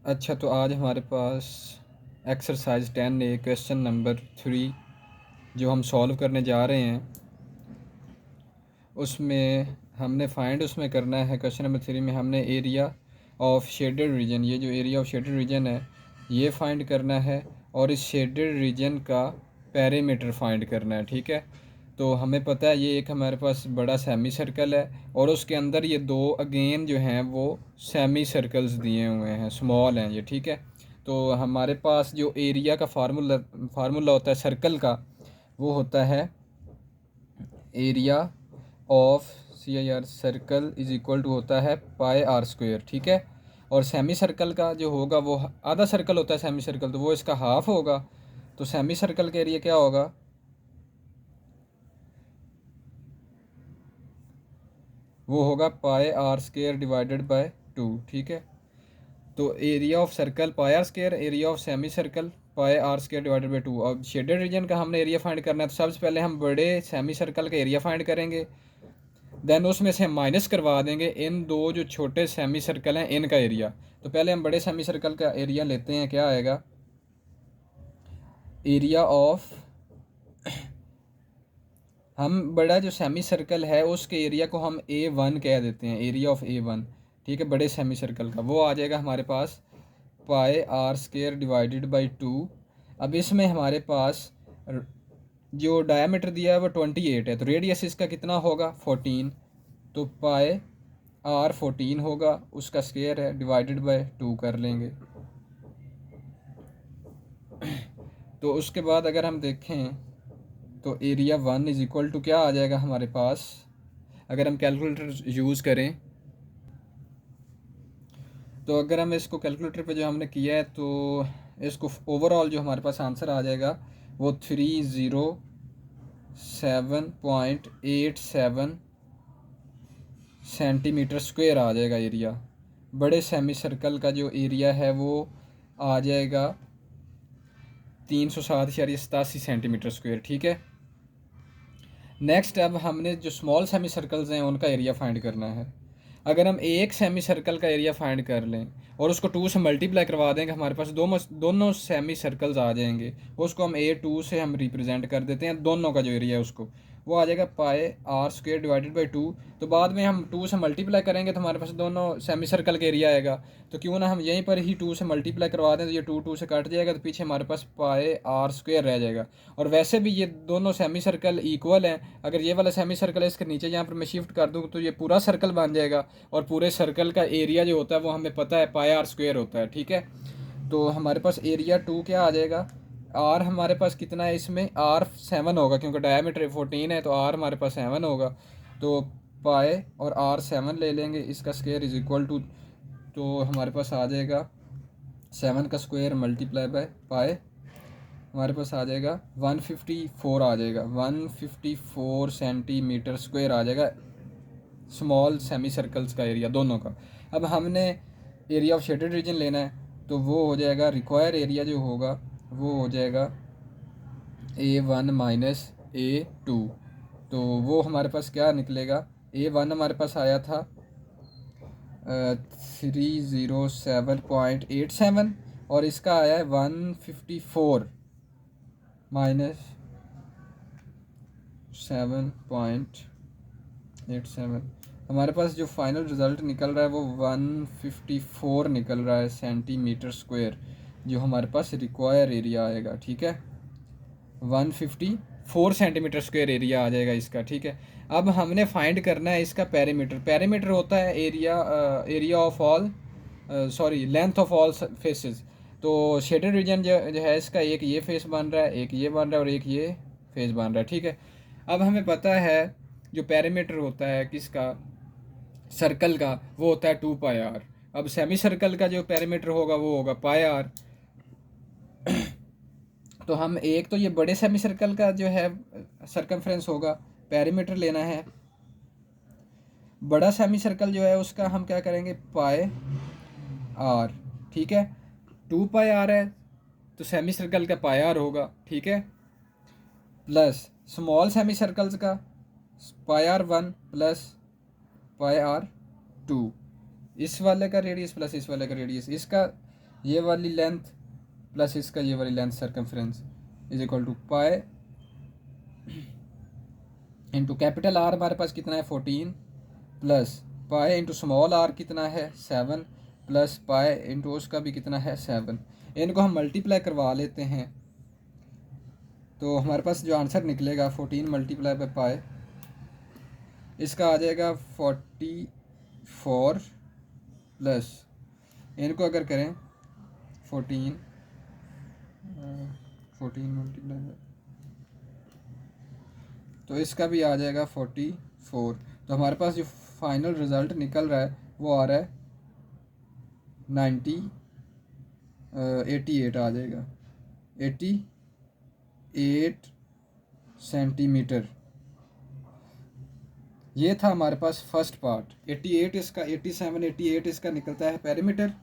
अच्छा, तो आज हमारे पास एक्सरसाइज 10A क्वेश्चन नंबर 3 जो हम सॉल्व करने जा रहे हैं, उसमें हमने फाइंड उसमें करना है। क्वेश्चन नंबर 3 में हमने एरिया ऑफ शेडेड रीजन, ये जो एरिया ऑफ शेडेड रीजन है ये फाइंड करना है, और इस शेडेड रीजन का पेरीमीटर फाइंड करना है। ठीक है, तो हमें पता है ये एक हमारे पास बड़ा सेमी सर्कल है, और उसके अंदर ये दो अगेन जो हैं वो सेमी सर्कल्स दिए हुए हैं, स्मॉल हैं ये। ठीक है, तो हमारे पास जो एरिया का फार्मूला होता है सर्कल का, वो होता है area of C I R circle is equal to होता है पाई आर स्क्वेयर। ठीक है, और सेमी सर्कल का जो होगा वो आधा सर्कल होता है सेमी सर्कल, तो वो इसका हाफ होगा। तो सेमी सर्कल का एरिया क्या होगा, वो होगा pi r square divided by 2। ठीक है, तो area of circle pi r square, area of semi circle pi r square divided by 2। अब शेडेड रीजन का हमने एरिया फाइंड करना है, तो सबसे पहले हम बड़े सेमी सर्कल का एरिया फाइंड करेंगे, देन उसमें से हम माइनस करवा देंगे इन दो जो छोटे सेमी सर्कल हैं इनका एरिया। तो पहले हम बड़े सेमी सर्कल का एरिया लेते हैं, क्या आएगा, एरिया ऑफ, हम बड़ा जो सेमी सर्कल है उसके एरिया को हम A1 कह देते हैं, एरिया ऑफ A1। ठीक है, बड़े सेमी सर्कल का वो आ जाएगा हमारे पास पाई आर स्क्वेयर डिवाइडेड बाई 2। अब इसमें हमारे पास जो डायमीटर दिया है वो 28 है, तो रेडियस इसका कितना होगा 14, तो पाई आर 14 होगा, उसका स्क्वायर है, डिवाइडेड बाय 2 कर लेंगे। तो उसके बाद अगर हम देखें तो एरिया 1 इज़ इक्वल टू क्या आ जाएगा हमारे पास, अगर हम कैलकुलेटर यूज़ करें, तो अगर हम इसको कैलकुलेटर पे जो हमने किया है तो इसको ओवरऑल जो हमारे पास आंसर आ जाएगा वो 307.87 सेंटीमीटर स्क्वायर आ जाएगा एरिया। बड़े सेमी सर्कल का जो एरिया है वो आ जाएगा 307.87 सेंटीमीटर स्क्वायर। ठीक है, नेक्स्ट अब हमने जो स्मॉल सेमी सर्कल्स हैं उनका एरिया फाइंड करना है। अगर हम एक सेमी सर्कल का एरिया फाइंड कर लें और उसको 2 से मल्टीप्लाई करवा देंगे, हमारे पास दोनों सेमी सर्कल्स आ जाएंगे। उसको हम A2 से हम रिप्रेजेंट कर देते हैं, दोनों का जो एरिया है उसको, वो आ जाएगा पाई आर स्क्वेयर डिवाइडेड बाई 2। तो बाद में हम 2 से मल्टीप्लाई करेंगे तो हमारे पास दोनों सेमी सर्कल का एरिया आएगा। तो क्यों ना हम यहीं पर ही 2 से मल्टीप्लाई करवा दें, तो ये 2 से कट जाएगा, तो पीछे हमारे पास पाई आर स्क्वेयर रह जाएगा। और वैसे भी ये दोनों सेमी सर्कल इक्वल हैं, अगर ये वाला सेमी सर्कल है इसके नीचे यहाँ पर मैं शिफ्ट कर दूँ तो ये पूरा सर्कल बन जाएगा, और पूरे सर्कल का एरिया जो होता है वो हमें पता है पाई आर स्क्वेयर होता है। ठीक है, तो हमारे पास एरिया 2 क्या आ जाएगा, आर हमारे पास कितना है, इसमें आर 7 होगा क्योंकि डायमीटर 14 है, तो आर हमारे पास 7 होगा। तो पाई और आर 7 ले लेंगे, इसका स्क्वायर इज इक्वल टू, तो हमारे पास आ जाएगा 7 का स्क्वायर मल्टीप्लाई बाय पाई, हमारे पास आ जाएगा 154 आ जाएगा, 154 सेंटीमीटर स्क्वायर आ जाएगा स्मॉल सेमी सर्कल्स का एरिया दोनों का। अब हमने एरिया ऑफ शेडेड रीजन लेना है, तो वो हो जाएगा रिक्वायर एरिया जो होगा वो हो जाएगा A1 माइनस A2। तो वो हमारे पास क्या निकलेगा, A1 हमारे पास आया था 307.87, और इसका आया है 154 माइनस 7.87। हमारे पास जो फाइनल रिज़ल्ट निकल रहा है वो 154 निकल रहा है सेंटीमीटर स्क्वायर, जो हमारे पास रिक्वायर एरिया आएगा। ठीक है, 154 सेंटीमीटर स्क्वायर एरिया आ जाएगा इसका। ठीक है, अब हमने फाइंड करना है इसका पेरीमीटर। पेरीमीटर होता है area of all, sorry length of all faces. तो शेडेड रीजन जो है इसका एक ये फेस बन रहा है, एक ये बन रहा है, और एक ये फेस बन रहा है। ठीक है, अब हमें पता है जो पेरीमीटर होता है किसका, सर्कल का, वो होता है 2 पाई आर। अब सेमी सर्कल का जो पेरीमीटर होगा वो होगा पाई आर। तो हम एक तो ये बड़े सेमी सर्कल का जो है सरकमफ्रेंस होगा, पेरीमीटर लेना है। बड़ा सेमी सर्कल जो है उसका हम क्या करेंगे, पाई आर। ठीक है, 2 पाई आर है तो सेमी सर्कल का पाई आर होगा। ठीक है, प्लस स्मॉल सेमी सर्कल्स का पाई आर 1 प्लस पाई आर 2, इस वाले का रेडियस प्लस इस वाले का रेडियस, इसका ये वाली लेंथ प्लस इसका ये वाली length circumference is equal to pi into capital r हमारे पास कितना है 14 plus pi into small r कितना है 7 प्लस पाई इंटू उसका भी कितना है 7। इनको हम मल्टीप्लाई करवा लेते हैं तो हमारे पास जो आंसर निकलेगा 14 मल्टीप्लाई बाई पाई, इसका आ जाएगा 44 प्लस इनको अगर करें 14 मल्टीप्लाई बाई, तो इसका भी आ जाएगा 44। तो हमारे पास जो फाइनल रिज़ल्ट निकल रहा है वो आ रहा है 88 आ जाएगा, 88 सेंटीमीटर। ये था हमारे पास फर्स्ट पार्ट। 88 इसका, 87 88 इसका निकलता है पेरीमीटर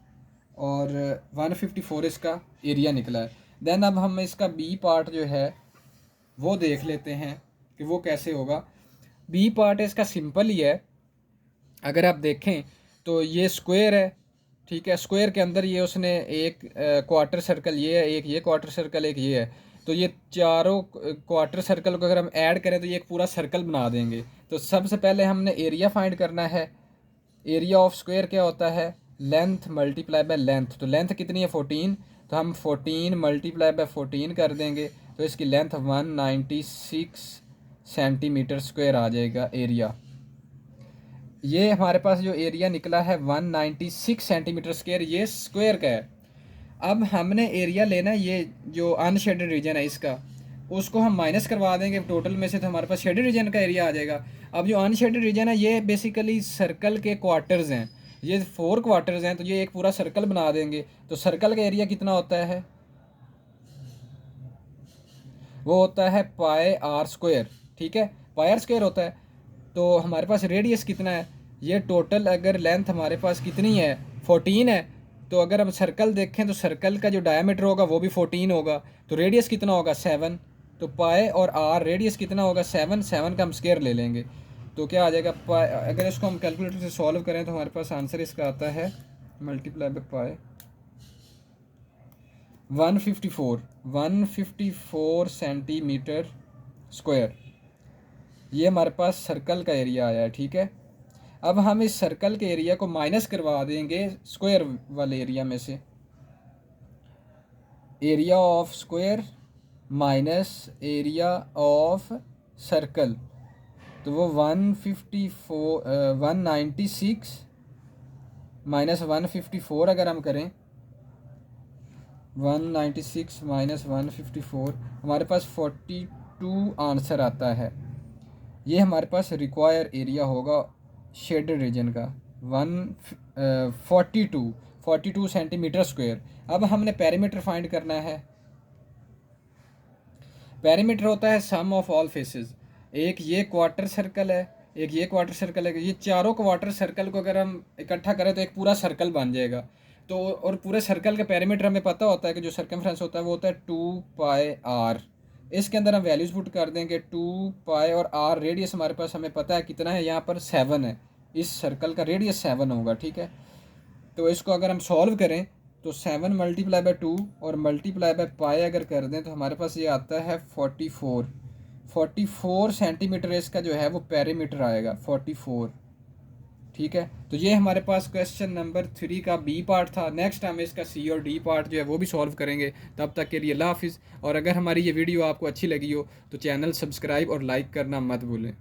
और 154 इसका एरिया निकला है। देन अब हम इसका बी पार्ट जो है वो देख लेते हैं कि वो कैसे होगा। बी पार्ट इसका सिंपल ही है। अगर आप देखें तो ये स्क्वायर है, ठीक है। स्क्वायर के अंदर ये उसने एक क्वार्टर सर्कल ये है, एक ये क्वार्टर सर्कल, एक ये है। तो ये चारों क्वार्टर सर्कल को अगर हम ऐड करें तो ये एक पूरा सर्कल बना देंगे। तो सबसे पहले हमने एरिया फाइंड करना है। एरिया ऑफ स्क्वायर क्या होता है? Length multiply by length. तो लेंथ कितनी है 14, तो हम 14 मल्टीप्लाई बाय 14 कर देंगे तो इसकी लेंथ 196 सेंटीमीटर स्क्वायर आ जाएगा एरिया। ये हमारे पास जो एरिया निकला है 196 सेंटीमीटर स्क्वायर, ये स्क्वायर का है। अब हमने एरिया लेना है, ये जो अनशेडेड रीजन है इसका, उसको हम माइनस करवा देंगे टोटल में से, तो हमारे पास शेडेड रीजन का एरिया आ जाएगा। अब जो अनशेडेड रीजन है ये बेसिकली सर्कल के क्वार्टर्स हैं, ये 4 क्वार्टर्स हैं, तो ये एक पूरा सर्कल बना देंगे। तो सर्कल का एरिया कितना होता है? वो होता है पाई आर स्क्वायर, ठीक है, पाई आर स्क्वायर होता है। तो हमारे पास रेडियस कितना है? ये टोटल अगर लेंथ हमारे पास कितनी है 14 है, तो अगर हम सर्कल देखें तो सर्कल का जो डायमीटर होगा वो भी 14 होगा। तो रेडियस कितना होगा 7। तो पाई और आर रेडियस कितना होगा 7, 7 का हम स्क्वायर ले लेंगे तो क्या आ जाएगा पाई। अगर इसको हम कैलकुलेटर से सॉल्व करें तो हमारे पास आंसर इसका आता है multiply by pi 154 centimetre square. ये हमारे पास सर्कल का एरिया आया है, ठीक है। अब हम इस सर्कल के एरिया को माइनस करवा देंगे स्क्वायर वाले एरिया में से। Area of square minus area of circle, तो वो 196 माइनस 154 अगर हम करें 196 माइनस 154 हमारे पास 42 आंसर आता है। ये हमारे पास रिक्वायर एरिया होगा शेडेड रीजन का 42 सेंटीमीटर स्क्वायर। अब हमने पेरीमीटर फाइंड करना है। पेरीमीटर होता है सम ऑफ ऑल फेसेस। एक ये क्वार्टर सर्कल है, एक ये क्वार्टर सर्कल है, ये चारों क्वार्टर सर्कल को अगर हम इकट्ठा करें तो एक पूरा सर्कल बन जाएगा। तो और पूरे सर्कल का पेरीमीटर हमें पता होता है कि जो सर्कमफ्रेंस होता है वो होता है 2 पाई आर। इसके अंदर हम वैल्यूज़ पुट कर देंगे 2 पाई और आर रेडियस हमारे पास हमें पता है कितना है, यहाँ पर 7 है। इस सर्कल का रेडियस 7 होगा, ठीक है। तो इसको अगर हम सॉल्व करें तो 7 मल्टीप्लाई बाई 2 और मल्टीप्लाई बाई पाई अगर कर दें तो हमारे पास ये आता है 44 सेंटीमीटर इसका जो है वो पेरीमीटर आएगा 44, ठीक है। तो ये हमारे पास क्वेश्चन नंबर 3 का बी पार्ट था। नेक्स्ट हम इसका सी और डी पार्ट जो है वो भी सॉल्व करेंगे। तब तक के लिए अल्लाह हाफिज़। और अगर हमारी ये वीडियो आपको अच्छी लगी हो तो चैनल सब्सक्राइब और लाइक करना मत भूलें।